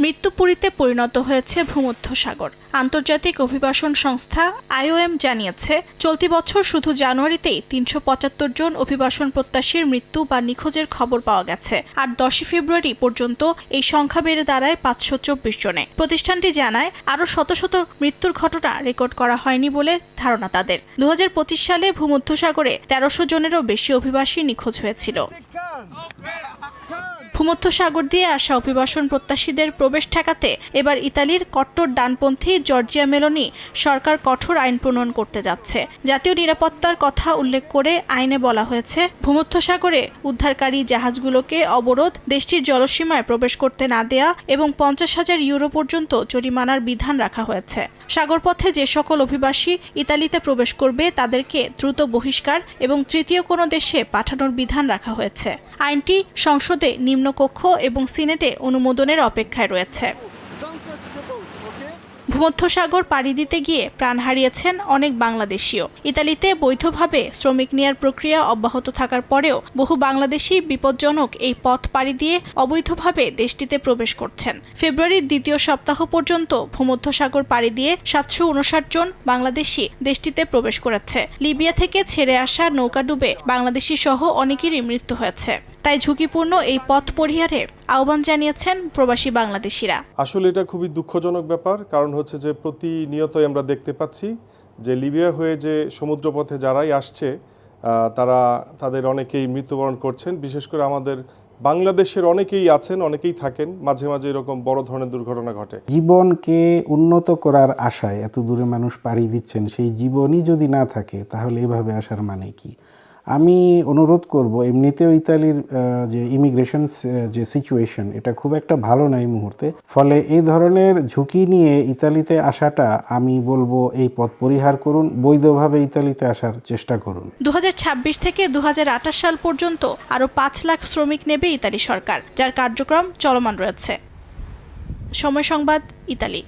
মৃত্যুপুরীতে পরিণত হয়েছে ভূমধ্যসাগর। আন্তর্জাতিক অভিবাসন সংস্থা IOM জানিয়েছে, চলতি বছর শুধু জানুয়ারিতেই ৩৭৫ জন অভিবাসন প্রত্যাশীর মৃত্যু বা নিখোঁজের খবর পাওয়া গেছে। আর ১০ ফেব্রুয়ারি পর্যন্ত এই সংখ্যা বেড়ে দাঁড়ায় ৫২৪ জনে। প্রতিষ্ঠানটি জানায়, আরও শত শত মৃত্যুর ঘটনা রেকর্ড করা হয়নি বলে ধারণা তাদের। ২০২৫ সালে ভূমধ্যসাগরে ১৩০০ জনেরও বেশি অভিবাসী নিখোঁজ হয়েছিল। ভূমধ্যসাগর দিয়ে আসা অভিবাসন প্রত্যাশীদের প্রবেশ ঠেকাতে এবার ইতালির কট্টর ডানপন্থী জর্জিয়া মেলোনি সরকার কঠোর আইন প্রণয়ন করতে যাচ্ছে। জাতীয় নিরাপত্তার কথা উল্লেখ করে আইনে বলা হয়েছে, ভূমধ্যসাগরে উদ্ধারকারী জাহাজগুলোকে অবরোধ, দেশটির জলসীমায় প্রবেশ করতে না দেয়া এবং ৫০,০০০ ইউরো পর্যন্ত জরিমানার বিধান রাখা হয়েছে। সাগরপথে যে সকল অভিবাসী ইতালিতে প্রবেশ করবে তাদেরকে দ্রুত বহিষ্কার এবং তৃতীয় কোনো দেশে পাঠানোর বিধান রাখা হয়েছে। আইনটি সংসদে নিম্নকক্ষ এবং সিনেটে অনুমোদনের অপেক্ষায় রয়েছে। ভূমধ্যসাগর পাড়ি দিতে গিয়ে প্রাণ হারিয়েছেন অনেক বাংলাদেশীও। ইতালিতে বৈধভাবে শ্রমিক নেয়ার প্রক্রিয়া অব্যাহত থাকার পরেও বহু বাংলাদেশি বিপজ্জনক এই পথ পাড়ি দিয়ে অবৈধভাবে দেশটিতে প্রবেশ করছেন। ফেব্রুয়ারির দ্বিতীয় সপ্তাহ পর্যন্ত ভূমধ্যসাগর পাড়ি দিয়ে ৭৫৯ জন বাংলাদেশি দেশটিতে প্রবেশ করেছে। লিবিয়া থেকে ছেড়ে আসা নৌকা ডুবে বাংলাদেশি সহ অনেকেরই মৃত্যু হয়েছে। তাই ঝুঁকিপূর্ণ এই পথ পরিহারে আহ্বান জানিয়েছেন প্রবাসী বাংলাদেশিরা। আসলে এটা খুবই দুঃখজনক ব্যাপার, কারণ হচ্ছে যে প্রতিনিয়তই আমরা দেখতে পাচ্ছি যে লিবিয়া হয়ে যে সমুদ্রপথে যারাই আসছে তাদের অনেকেই মৃত্যুবরণ করছেন। বিশেষ করে আমাদের বাংলাদেশের অনেকেই আছেন, অনেকেই থাকেন, মাঝে মাঝে এরকম বড় ধরনের দুর্ঘটনা ঘটে। জীবনকে উন্নত করার আশায় এত দূরে মানুষ পাড়ি দিচ্ছেন, সেই জীবনই যদি না থাকে তাহলে এভাবে আসার মানে কি? আমি অনুরোধ করব, এমনিতেও ইতালির যে ইমিগ্রেশন যে সিচুয়েশন, এটা খুব একটা ভালো না এই মুহূর্তে। ফলে এই ধরনের ঝুঁকি নিয়ে ইতালিতে আসাটা, আমি বলবো এই পথ পরিহার করুন, বৈধভাবে ইতালিতে আসার চেষ্টা করুন। ২০২৬ থেকে ২০২৮ সাল পর্যন্ত আরও ৫ লাখ শ্রমিক নেবে ইতালি সরকার, যার কার্যক্রম চলমান রয়েছে। সময় সংবাদ, ইতালি।